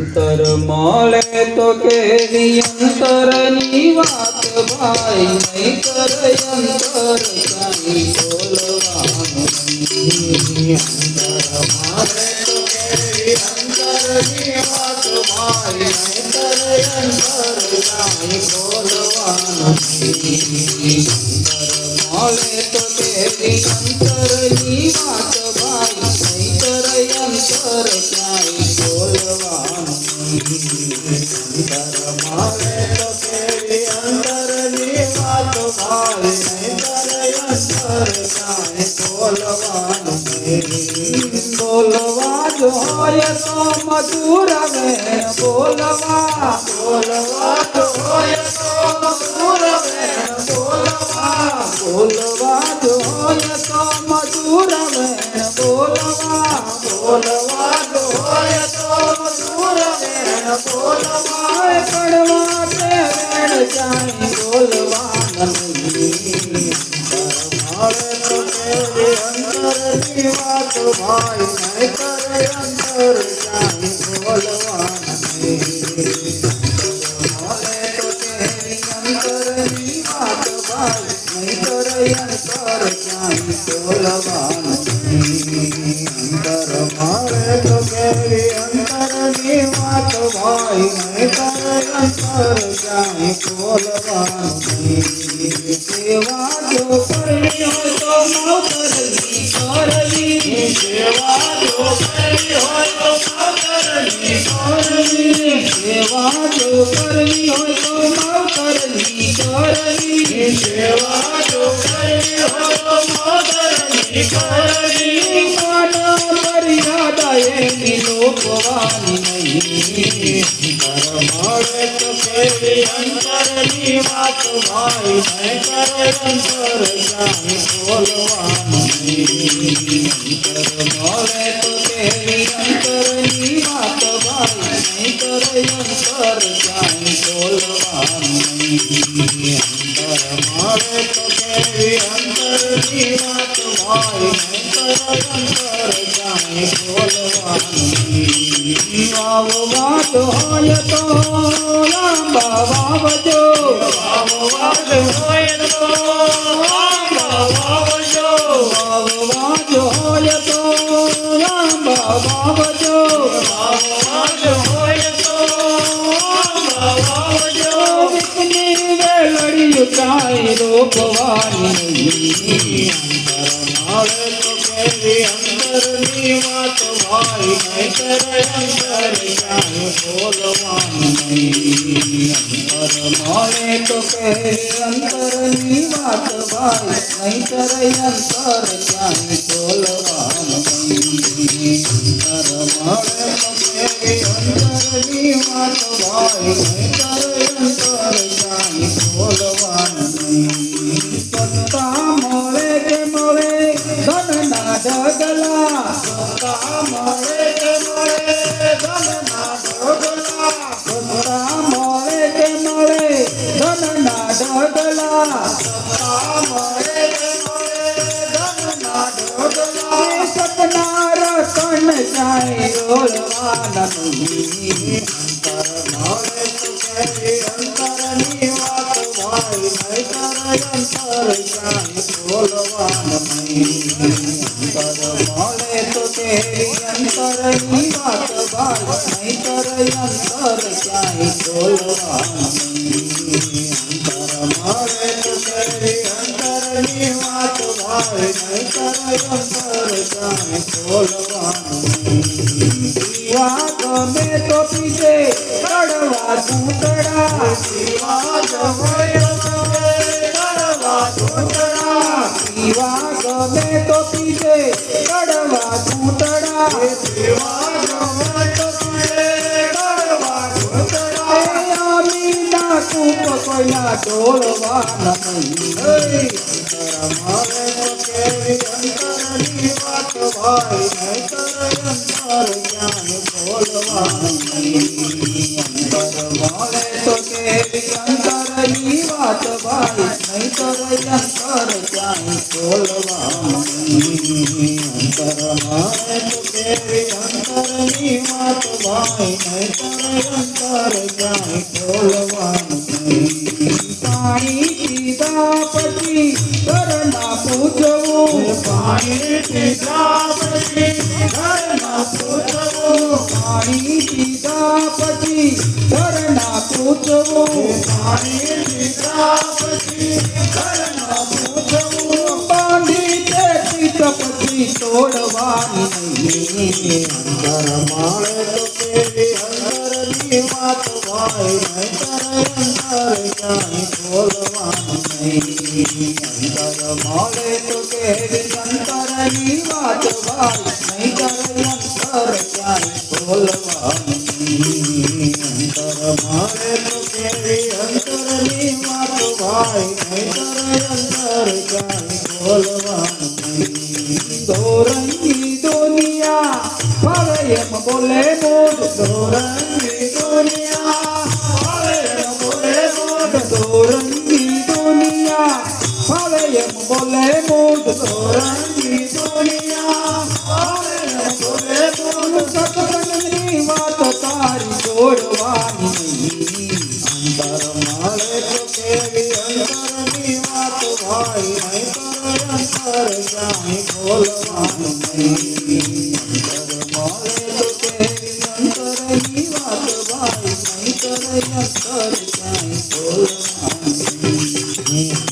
અંતર મળે તો કેવી અંતરની વાત ભાઈ, નહીતર અંતર ક્યાંય બોલવાનું નહીં. અંતર મળે તો કેવી અંતરની વાત ભાઈ, નહીતર અંતર ક્યાંય બોલવાનું નહીં. મળે તો કેવી અંતરની વાત ભાઈ, નહીતર અંતર ક્યાંય બોલવાનું નહીં. અંતર મળે તો કેવી અંતરની વાત ભાઈ, નહીતર અંતર ક્યાંય બોલવાનું નહીં. બોલવા જો હોય તો મધુર વેણ બોલવા, બોલવા જો હોય તો મધુર વેણ બોલવા, બોલવા જો હોય તો મધુર વેણ બોલવા, બોલવા જો હોય તો મધુર વેણ બોલવા, કડવા તે વેણ જાય બોલવા નહીં. મળે તો કેવી અંતરની વાત ભાઈ, નહીતર અંતર ક્યાંય બોલવાનું નહીં. મળે તો કેવી અંતરની વાત ભાઈ, નહીતર અંતર ક્યાંય બોલવાનું નહીં. અંતર મળે તો કેવી અંતરની વાત ભાઈ, નહીતર અંતર ક્યાંય બોલવાનું નહીં. સેવા જો કરવી હોય તો માવતરની કરવી, સેવા જો કરવી હોય તો માવતરની કરવી, સેવા જો કરવી હોય તો માવતરની કરવી, સેવા જો કરવી હોય તો માવતરની કરવી, માના મર્યાદા એની લોપવાની નહીં. મળે તો કેવી અંતરની વાત ભાઈ, નહીતર અંતર ક્યાંય બોલવાનું નહીં. મળે તો કેવી અંતરની વાત ભાઈ, નહીતર અંતર ક્યાંય બોલવાનું નહીં. મળે તો કેવી અંતરની વાત ભાઈ, નહીતર અંતર ક્યાંય બોલવાનું નહીં. વાવવા જો હોય તો લાંબા વાવજો, વાવવા જો હોય તો લાંબા વાવજો, વાવવા જો હોય તો લાંબા વાવજો, વાવવા જો હોય તો લાંબા વાવજો, વિકની વેલડિયું કાંઈ રોકવાની નહીં. મળે તો કેવી અંતરની વાત ભાઈ, નહીતર અંતર ક્યાંય બોલવાનું નહીં. મળે તો કેવી અંતરની વાત ભાઈ, નહીતર અંતર ક્યાંય બોલવાનું નહીં. મળે તો કેવી અંતરની વાત ભાઈ, નહીતર અંતર ક્યાંય બોલવાનું નહીં. સત્તા મળે કે મળે ધનના ઢગલા, સત્તા મળે કે મળે ધનના ઢગલા, સત્તા મળે કે મળે ધનના ઢગલા, સત્તા મળે કે મળે ધનના ઢગલા, સપના રતન જાય રોલવાના નહીં. મળે તો કેવી અંતરની વાત ભાઈ, નહીતર અંતર ક્યાંય બોલવાનું નહીં. મળે તો કેવી અંતરની વાત ભાઈ, નહીતર અંતર ક્યાંય બોલવાનું નહીં. મળે તો કેવી અંતરની વાત ભાઈ, નહીતર અંતર ક્યાંય બોલવાનું નહીં. પીવા ગમે તો પીજે કડવા ઘૂંટડા, પીવા ગમે તો કડવા ઘૂંટડા, પીવા ગમે તો પીજે કડવા ઘૂંટડા, પીવા ગમે તો પીજે કડવા ઘૂંટડા, અમીના કૂપ કોઈના ડોલવાના નહીં. મળે તો કેવી અંતરની વાત ભાઈ, નહીતર અંતર ક્યાંય બોલવાનું નહીં. મળે તો કેવી અંતરની વાત ભાઈ, નહીતર અંતર ક્યાંય બોલવાનું નહીં. મળે તો કેવી અંતરની વાત ભાઈ નહીતર અંતર ક્યાંય ખોલવાનું નહીં. પાણી પીધા પછી ઘરના પૂછવું, પાણી પીધા પછી ઘરના પૂછવું, પાણી પીધા પછી ઘરના પૂછવું, પાણી પીધા પછી ઘરના પૂછવું. બાંધી તે પીઠ પછી તોડવાની નહીં. અંતર માળે તો કેવી અંતરની વાત ભાઈ નહીતર અંતર ક્યાંય ખોલવાનું નહીં. અંતર મળે તો કેવી અંતરની વાત ભાઈ નહીંતર અંતર ક્યાંય ખોલવાનું નહીં. અંતર માળે તો કેવી અંતરની વાત ભાઈ નહીતર અંતર ક્યાંય ખોલવાનું નહીં. દોરંગી દુનિયા ફરે એમ બોલે મોઢ, દોરંગી દુનિયા ફરે એમ બોલે મોઢ, દોરંગી દુનિયા ફરે એમ બોલે મોઢ, દોરંગી દુનિયા ફરે એમ બોલે મોઢ. સત્સંગની વાત તારી જોડવાની નહીં. અંતર માળે તો કેવી અંતરની વાત ભાઈ નહીતર અંતર ક્યાંય ખોલવાનું નહીં. અંતર મળે તો કેવી અંતરની વાત ભાઈ નહીંતર અંતર ક્યાંય ખોલવાનું નહીં.